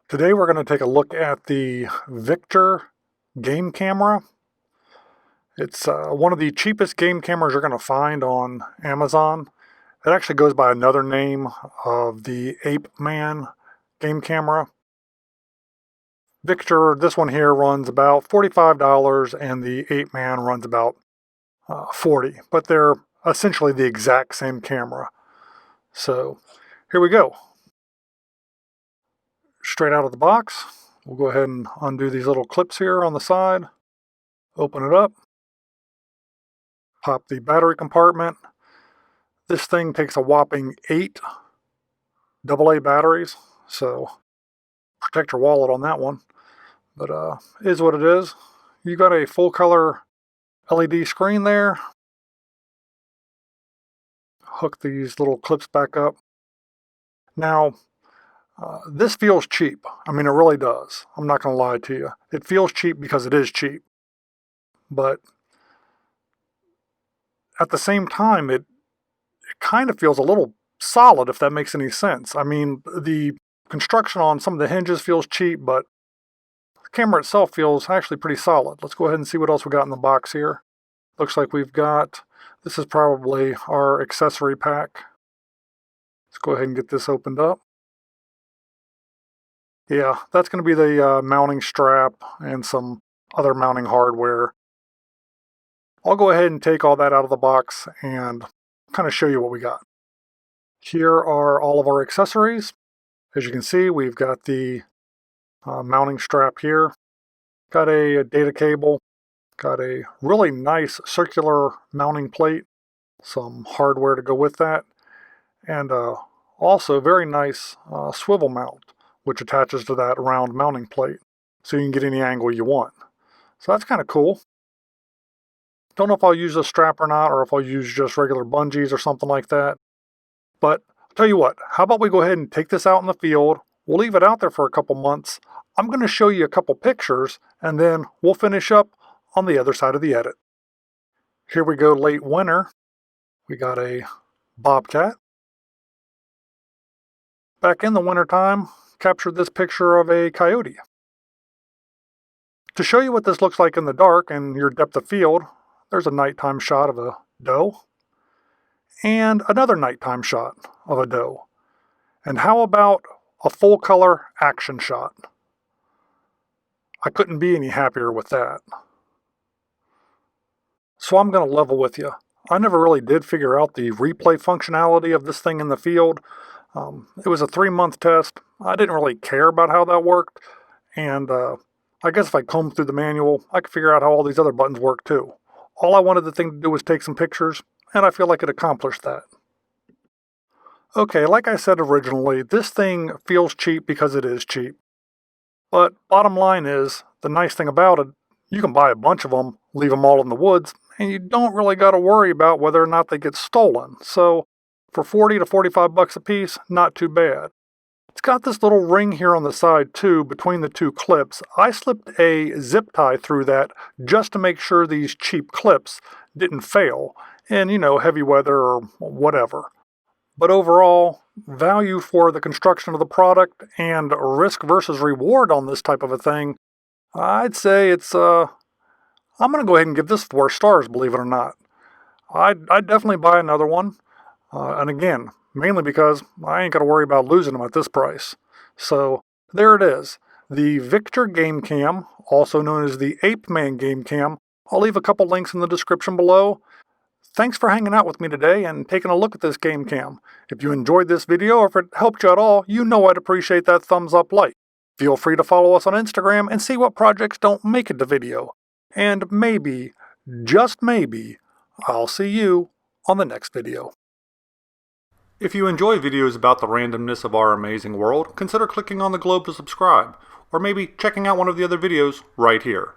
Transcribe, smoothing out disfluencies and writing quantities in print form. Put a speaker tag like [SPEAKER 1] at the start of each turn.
[SPEAKER 1] Today we're going to take a look at the Victure game camera. It's one of the cheapest game cameras you're going to find on Amazon. It actually goes by another name of the Apeman game camera. Victure, this one here, runs about $45 and the Apeman runs about $40, but they're essentially the exact same camera. So here we go. Straight out of the box, we'll go ahead and undo these little clips here on the side, open it up, pop the battery compartment. This thing takes a whopping 8 AA batteries, so protect your wallet on that one. But is what it is. You got a full color LED screen there. Hook these little clips back up. Now, this feels cheap. I mean, it really does. I'm not going to lie to you. It feels cheap because it is cheap. But at the same time, it kind of feels a little solid, if that makes any sense. I mean, the construction on some of the hinges feels cheap, but the camera itself feels actually pretty solid. Let's go ahead and see what else we got in the box here. Looks like we've got, this is probably our accessory pack. Let's go ahead and get this opened up. Yeah, that's going to be the mounting strap and some other mounting hardware. I'll go ahead and take all that out of the box and kind of show you what we got. Here are all of our accessories. As you can see, we've got the mounting strap here. Got a data cable. Got a really nice circular mounting plate. Some hardware to go with that. And also very nice swivel mount, which attaches to that round mounting plate, so you can get any angle you want. So that's kind of cool. Don't know if I'll use a strap or not, or if I'll use just regular bungees or something like that. But I'll tell you what, how about we go ahead and take this out in the field. We'll leave it out there for a couple months. I'm going to show you a couple pictures, and then we'll finish up on the other side of the edit. Here we go, late winter. We got a bobcat. Back in the wintertime, captured this picture of a coyote. To show you what this looks like in the dark and your depth of field, there's a nighttime shot of a doe and another nighttime shot of a doe. And how about a full color action shot? I couldn't be any happier with that. So I'm going to level with you. I never really did figure out the replay functionality of this thing in the field. It was a 3-month test. I didn't really care about how that worked, and I guess if I combed through the manual, I could figure out how all these other buttons work too. All I wanted the thing to do was take some pictures, and I feel like it accomplished that. Okay, like I said originally, this thing feels cheap because it is cheap. But bottom line is, the nice thing about it, you can buy a bunch of them, leave them all in the woods, and you don't really got to worry about whether or not they get stolen. So for 40 to 45 bucks a piece, not too bad. It's got this little ring here on the side too, between the two clips. I slipped a zip tie through that just to make sure these cheap clips didn't fail in, heavy weather or whatever. But overall, value for the construction of the product and risk versus reward on this type of a thing, I'd say it's, I'm going to go ahead and give this 4 stars, believe it or not. I'd definitely buy another one. And again, mainly because I ain't got to worry about losing them at this price. So there it is. The Victure Game Cam, also known as the Apeman Game Cam. I'll leave a couple links in the description below. Thanks for hanging out with me today and taking a look at this game cam. If you enjoyed this video or if it helped you at all, you know I'd appreciate that thumbs up like. Feel free to follow us on Instagram and see what projects don't make it to video. And maybe, just maybe, I'll see you on the next video. If you enjoy videos about the randomness of our amazing world, consider clicking on the globe to subscribe, or maybe checking out one of the other videos right here.